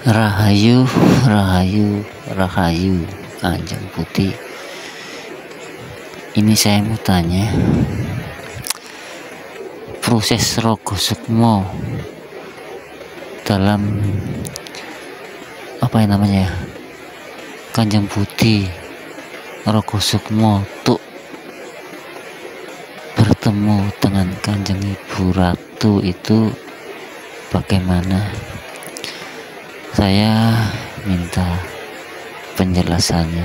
Rahayu, Rahayu, Rahayu, Kanjeng Putih. Ini saya mau tanya, proses Rogo Sukmo dalam apa yang namanya Kanjeng Putih Rogo Sukmo untuk bertemu dengan Kanjeng Ibu Ratu itu bagaimana? Saya minta penjelasannya.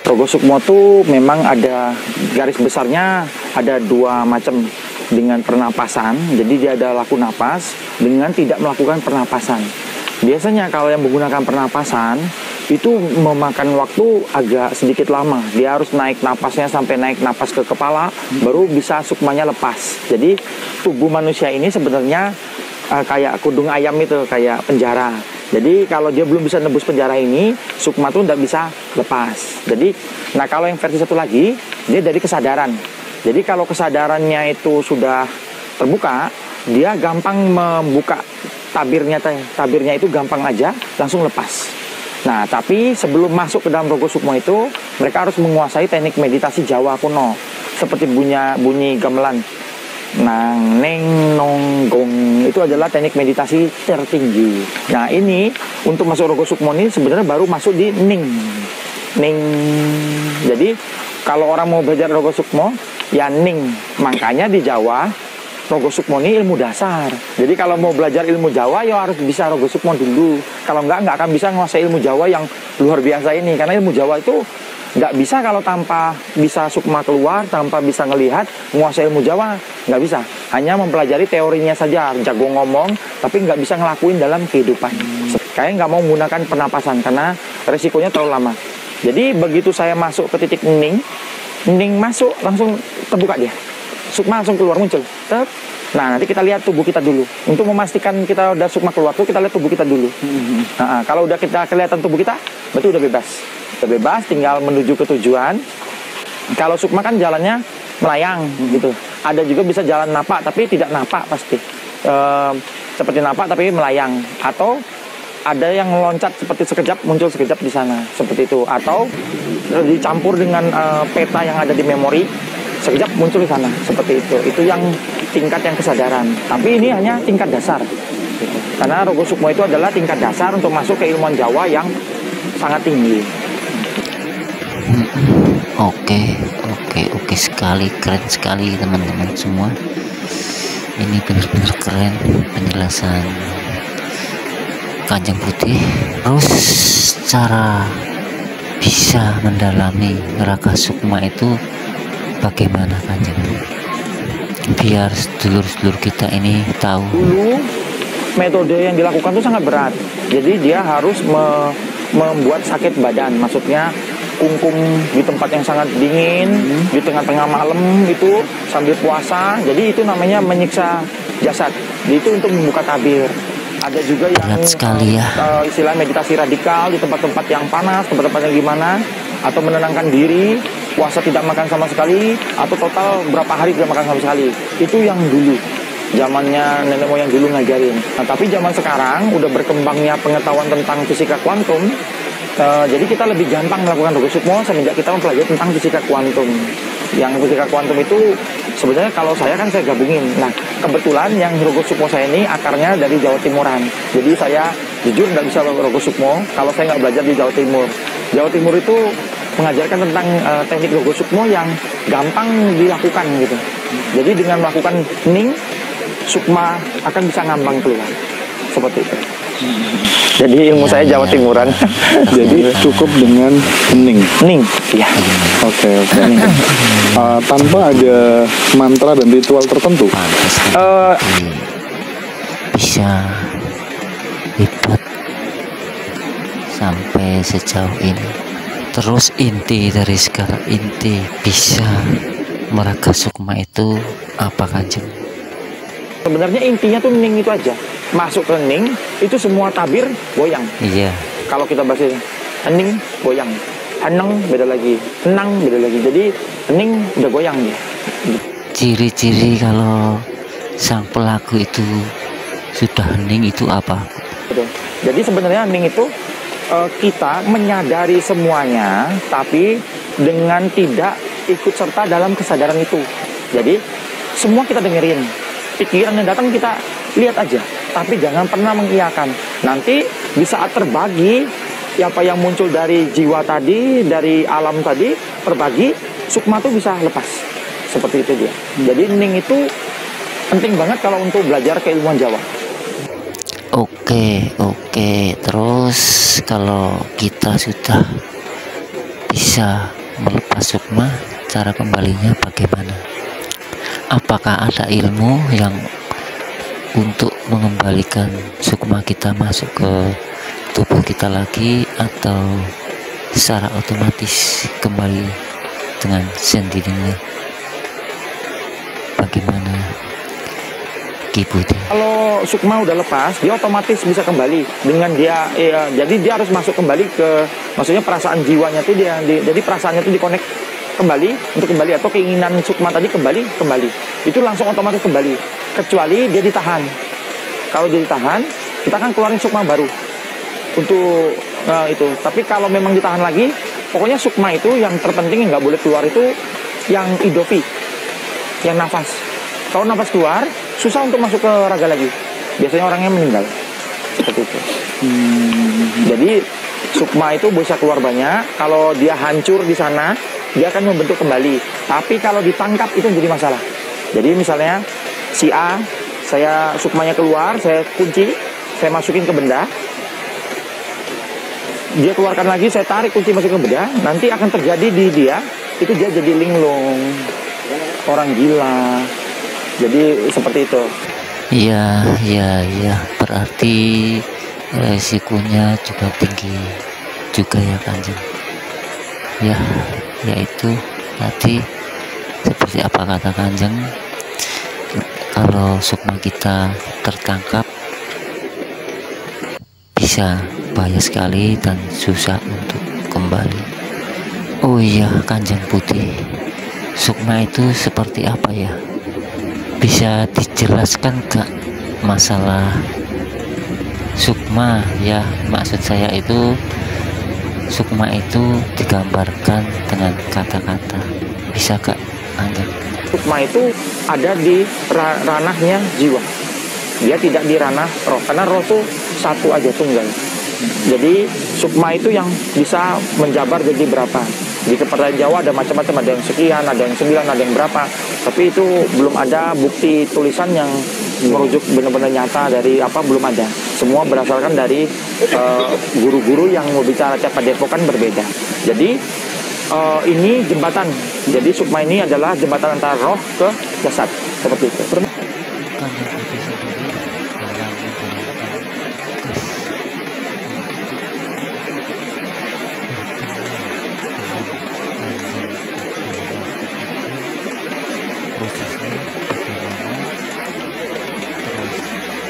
Rogo Sukmo itu memang ada garis besarnya, ada dua macam dengan pernapasan. Jadi dia ada laku napas dengan tidak melakukan pernapasan. Biasanya kalau yang menggunakan pernapasan itu memakan waktu agak sedikit lama. Dia harus naik napasnya sampai naik napas ke kepala, baru bisa sukmanya lepas. Jadi tubuh manusia ini sebenarnya kayak kudung ayam itu, kayak penjara. Jadi kalau dia belum bisa nebus penjara ini, sukma tuh tidak bisa lepas. Jadi, nah kalau yang versi satu lagi, dia dari kesadaran. Jadi kalau kesadarannya itu sudah terbuka, dia gampang membuka tabirnya itu gampang aja, langsung lepas. Nah tapi sebelum masuk ke dalam Rogo Sukmo itu, mereka harus menguasai teknik meditasi Jawa kuno, seperti bunyi gamelan. Nang neng nong gong, itu adalah teknik meditasi tertinggi. Nah ini untuk masuk Rogo Sukmo ini sebenarnya baru masuk di ning. Jadi kalau orang mau belajar Rogo Sukmo ya ning. Makanya di Jawa Rogo Sukmo ini ilmu dasar. Jadi kalau mau belajar ilmu Jawa ya harus bisa Rogo Sukmo dulu. Kalau nggak akan bisa menguasai ilmu Jawa yang luar biasa ini. Karena ilmu Jawa itu nggak bisa kalau tanpa bisa sukma keluar, tanpa bisa ngelihat, menguasai ilmu Jawa, nggak bisa. Hanya mempelajari teorinya saja, jago ngomong, tapi nggak bisa ngelakuin dalam kehidupan. Kayak nggak mau menggunakan pernapasan, karena resikonya terlalu lama. Jadi begitu saya masuk ke titik ning masuk, langsung terbuka dia. Sukma langsung keluar, muncul. Nah nanti kita lihat tubuh kita dulu. Untuk memastikan kita udah sukma keluar tuh, kita lihat tubuh kita dulu. Nah, kalau udah kita kelihatan tubuh kita, berarti udah bebas. Udah bebas, tinggal menuju ke tujuan. Kalau sukma kan jalannya melayang gitu. Ada juga bisa jalan napak, tapi tidak napak pasti. Seperti napak tapi melayang. Atau ada yang loncat seperti sekejap, muncul sekejap di sana. Seperti itu. Atau dicampur dengan peta yang ada di memori, sekejap muncul di sana. Seperti itu. Itu yang tingkat yang kesadaran. Tapi ini hanya tingkat dasar. Gitu. Karena Rogo Sukmo itu adalah tingkat dasar untuk masuk ke ilmuwan Jawa yang sangat tinggi. Oke sekali, keren sekali teman-teman semua. Ini benar-benar keren penjelasan Kanjeng Putih. Terus cara bisa mendalami neraka sukma itu bagaimana Kanjeng? Biar sedulur-sedulur kita ini tahu. Dulu metode yang dilakukan itu sangat berat. Jadi dia harus membuat sakit badan, maksudnya kungkum di tempat yang sangat dingin, di tengah-tengah malam itu sambil puasa. Jadi itu namanya menyiksa jasad. Jadi itu untuk membuka tabir. Ada juga yang sekali ya. Istilah meditasi radikal di tempat-tempat yang panas, tempat-tempat yang gimana, atau menenangkan diri, puasa tidak makan sama sekali, atau total berapa hari tidak makan sama sekali. Itu yang dulu, zamannya nenek moyang dulu ngajarin. Nah, tapi zaman sekarang udah berkembangnya pengetahuan tentang fisika kuantum. Jadi kita lebih gampang melakukan Rogo Sukmo semenjak kita mempelajari tentang fisika kuantum. Yang fisika kuantum itu sebenarnya kalau saya kan saya gabungin. Nah kebetulan yang Rogo Sukmo saya ini akarnya dari Jawa Timuran. Jadi saya jujur nggak bisa Rogo Sukmo kalau saya nggak belajar di Jawa Timur. Jawa Timur itu mengajarkan tentang teknik Rogo Sukmo yang gampang dilakukan gitu. Jadi dengan melakukan ning, sukma akan bisa ngambang keluar. Seperti itu. Jadi ilmu saya Jawa Timuran. Jadi cukup dengan ning. Iya. Oke. Tanpa ada mantra dan ritual tertentu. Bisa hebat sampai sejauh ini. Terus inti dari sekarang, inti bisa meraka sukma itu apa Kanjeng? Sebenarnya intinya tuh ning itu aja. Masuk ke ning itu semua tabir goyang. Iya. Kalau kita bahas ning goyang, heneng beda lagi, enang beda lagi. Jadi ning udah goyang dia. Ciri-ciri kalau sang pelaku itu sudah hening itu apa? Betul. Jadi sebenarnya ning itu kita menyadari semuanya, tapi dengan tidak ikut serta dalam kesadaran itu. Jadi semua kita dengerin, pikiran yang datang kita lihat aja, tapi jangan pernah mengiyakan. Nanti di saat terbagi, apa yang muncul dari jiwa tadi, dari alam tadi, terbagi, sukma itu bisa lepas. Seperti itu dia. Jadi ning itu penting banget kalau untuk belajar keilmuan Jawa. Oke. Terus kalau kita sudah bisa melepas sukma, cara kembalinya bagaimana? Apakah ada ilmu yang untuk mengembalikan sukma kita masuk ke tubuh kita lagi, atau secara otomatis kembali dengan sendirinya? Bagaimana Ki Budi? Kalau sukma udah lepas, dia otomatis bisa kembali dengan dia. Jadi dia harus masuk kembali ke, maksudnya perasaan jiwanya tuh jadi perasaannya tuh dikonek kembali untuk kembali, atau keinginan sukma tadi kembali, itu langsung otomatis kembali. Kecuali dia ditahan. Kalau dia ditahan, kita kan keluarin sukma baru untuk itu. Tapi kalau memang ditahan lagi, pokoknya sukma itu yang terpenting yang nggak boleh keluar itu yang idofi, yang nafas. Kalau nafas keluar, susah untuk masuk ke raga lagi. Biasanya orangnya meninggal. Seperti itu. Jadi sukma itu bisa keluar banyak. Kalau dia hancur di sana, dia akan membentuk kembali. Tapi kalau ditangkap itu menjadi masalah. Jadi misalnya si A, saya sukmanya keluar, saya kunci, saya masukin ke benda. Dia keluarkan lagi, saya tarik kunci masukin ke benda. Nanti akan terjadi di dia, itu dia jadi linglung, orang gila. Jadi seperti itu. Iya. Berarti resikonya juga tinggi juga ya Kanjeng. Ya, yaitu tadi seperti apa kata Kanjeng, kalau sukma kita tertangkap bisa bahaya sekali dan susah untuk kembali. Oh iya Kanjeng Budi, sukma itu seperti apa ya? Bisa dijelaskan gak masalah sukma ya? Maksud saya itu sukma itu digambarkan dengan kata-kata, bisa gak Kanjeng? Sukma itu ada di ranahnya jiwa. Dia tidak di ranah roh, karena roh itu satu aja, tunggal. Jadi sukma itu yang bisa menjabar jadi berapa. Di kepercayaan Jawa ada macam-macam, ada yang sekian, ada yang 9, ada yang berapa. Tapi itu belum ada bukti tulisan yang merujuk benar-benar nyata dari apa, belum ada. Semua berdasarkan dari guru-guru yang mau bicara Padepokan berbeda. Jadi ini jembatan. Jadi sukma ini adalah jembatan antara roh ke jasad, seperti itu. Kanjeng Budi sendiri dalam menjalankan tugas prosesnya bagaimana, terus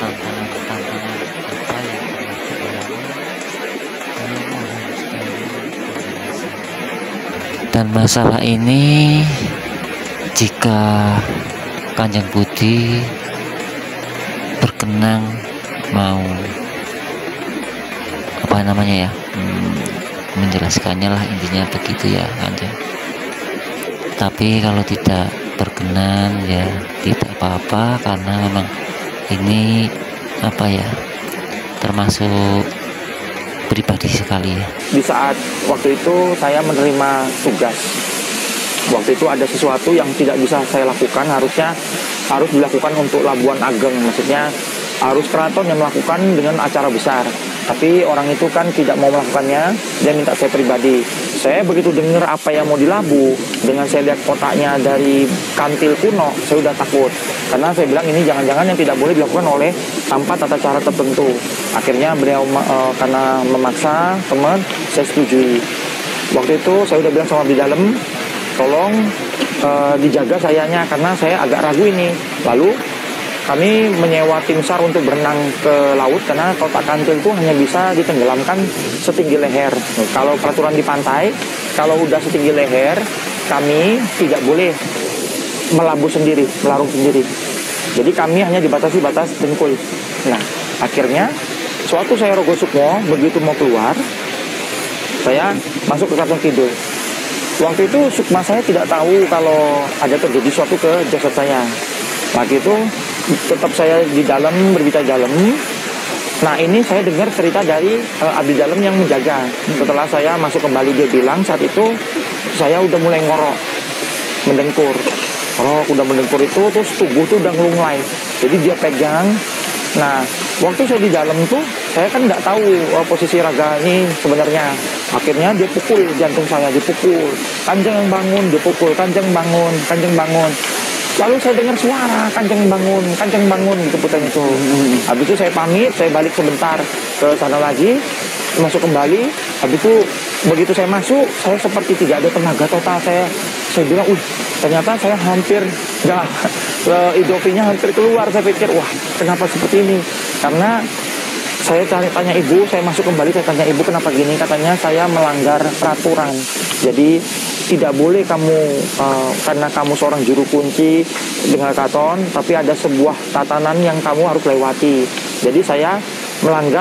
tantangan-tantangan apa yang pernah dialami, saya mohon sekali penjelasan. Dan masalah ini jika Kanjeng Budi berkenan mau apa namanya ya, menjelaskannya lah, intinya begitu ya Kanjeng. Tapi kalau tidak berkenan ya tidak apa-apa, karena memang ini apa ya, termasuk pribadi sekali ya. Di saat waktu itu saya menerima tugas, waktu itu ada sesuatu yang tidak bisa saya lakukan, harus dilakukan untuk Labuan Ageng, maksudnya harus keraton yang melakukan dengan acara besar. Tapi orang itu kan tidak mau melakukannya, dia minta saya pribadi. Saya begitu dengar apa yang mau dilabu, dengan saya lihat kotaknya dari kantil kuno, saya udah takut. Karena saya bilang ini jangan-jangan yang tidak boleh dilakukan oleh tanpa tata cara tertentu. Akhirnya beliau karena memaksa teman, saya setujui. Waktu itu saya udah bilang sama di dalam, tolong dijaga sayanya, karena saya agak ragu ini. Lalu kami menyewa tim SAR untuk berenang ke laut, karena kotak kantil itu hanya bisa ditenggelamkan setinggi leher. Kalau peraturan di pantai, kalau udah setinggi leher, kami tidak boleh melabuh sendiri, melarung sendiri. Jadi kami hanya dibatasi batas dengkul. Nah, akhirnya suatu saya Rogo Sukmo, begitu mau keluar, saya masuk ke Katong Kidul. Waktu itu sukma saya tidak tahu kalau ada terjadi suatu ke jasad saya. Waktu itu tetap saya di dalam, berbicara dalam. Nah ini saya dengar cerita dari abdi dalam yang menjaga. Setelah saya masuk kembali, dia bilang saat itu saya udah mulai ngorok, mendengkur. Udah mendengkur itu, terus tubuh tuh udah ngelunglai. Jadi dia pegang. Nah, waktu saya di dalam tuh, saya kan nggak tahu posisi raga ini sebenarnya. Akhirnya dia pukul jantung saya, dipukul. Kanjeng bangun, dipukul. Kanjeng bangun, Kanjeng bangun. Lalu saya dengar suara Kanjeng bangun gitu putarnya itu. Habis itu saya pamit, saya balik sebentar ke sana lagi, masuk kembali. Habis itu begitu saya masuk, saya seperti tidak ada tenaga total. Saya bilang, ternyata saya hampir hidropinya hampir keluar. Saya pikir, wah kenapa seperti ini? Karena saya tanya ibu, saya masuk kembali, saya tanya ibu kenapa gini. Katanya saya melanggar peraturan. Jadi tidak boleh kamu, karena kamu seorang juru kunci dengan Katon, tapi ada sebuah tatanan yang kamu harus lewati. Jadi saya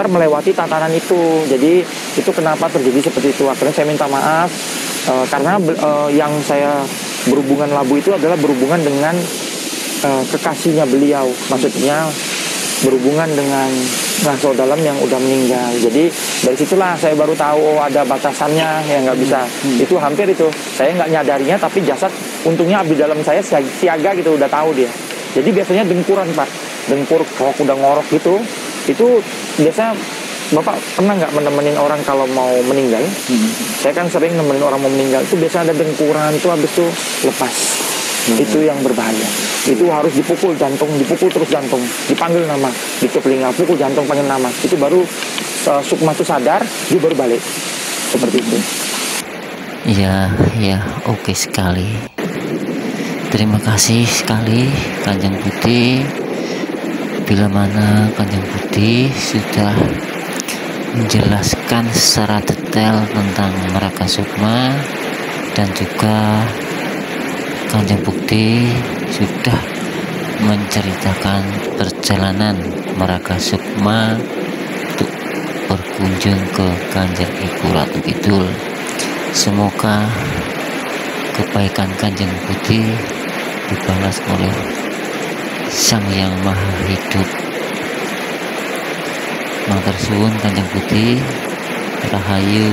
melewati tatanan itu. Jadi itu kenapa terjadi seperti itu. Akhirnya saya minta maaf, karena yang saya berhubungan labu itu adalah berhubungan dengan kekasihnya beliau. Maksudnya berhubungan dengan ngaso dalam yang udah meninggal. Jadi dari situlah saya baru tahu ada batasannya yang nggak bisa. Itu hampir itu. Saya nggak nyadarinya, tapi jasad untungnya abdi dalam saya siaga gitu, udah tahu dia. Jadi biasanya dengkuran Pak, dengkur kok udah ngorok gitu. Itu biasa Bapak pernah nggak menemenin orang kalau mau meninggal? Saya kan sering nemenin orang mau meninggal. Itu biasa ada dengkuran itu, habis itu lepas. Itu yang berbahaya. Itu harus dipukul jantung, dipukul terus jantung, dipanggil nama, di telinga, pukul jantung, panggil nama. Itu baru sukma itu sadar, dia baru balik. Seperti itu. Ya, oke sekali. Terima kasih sekali Kanjeng Budi. Bila mana Kanjeng Budi sudah menjelaskan secara detail tentang Meraka Sukma, dan juga Kanjeng Budi sudah menceritakan perjalanan Meraka Sukma untuk berkunjung ke Kanjeng Ibu Ratu Kidul. Semoga kebaikan Kanjeng Budi dibalas oleh Sang Yang Maha Hidup. Matur suwun Kanjeng Budi. Rahayu.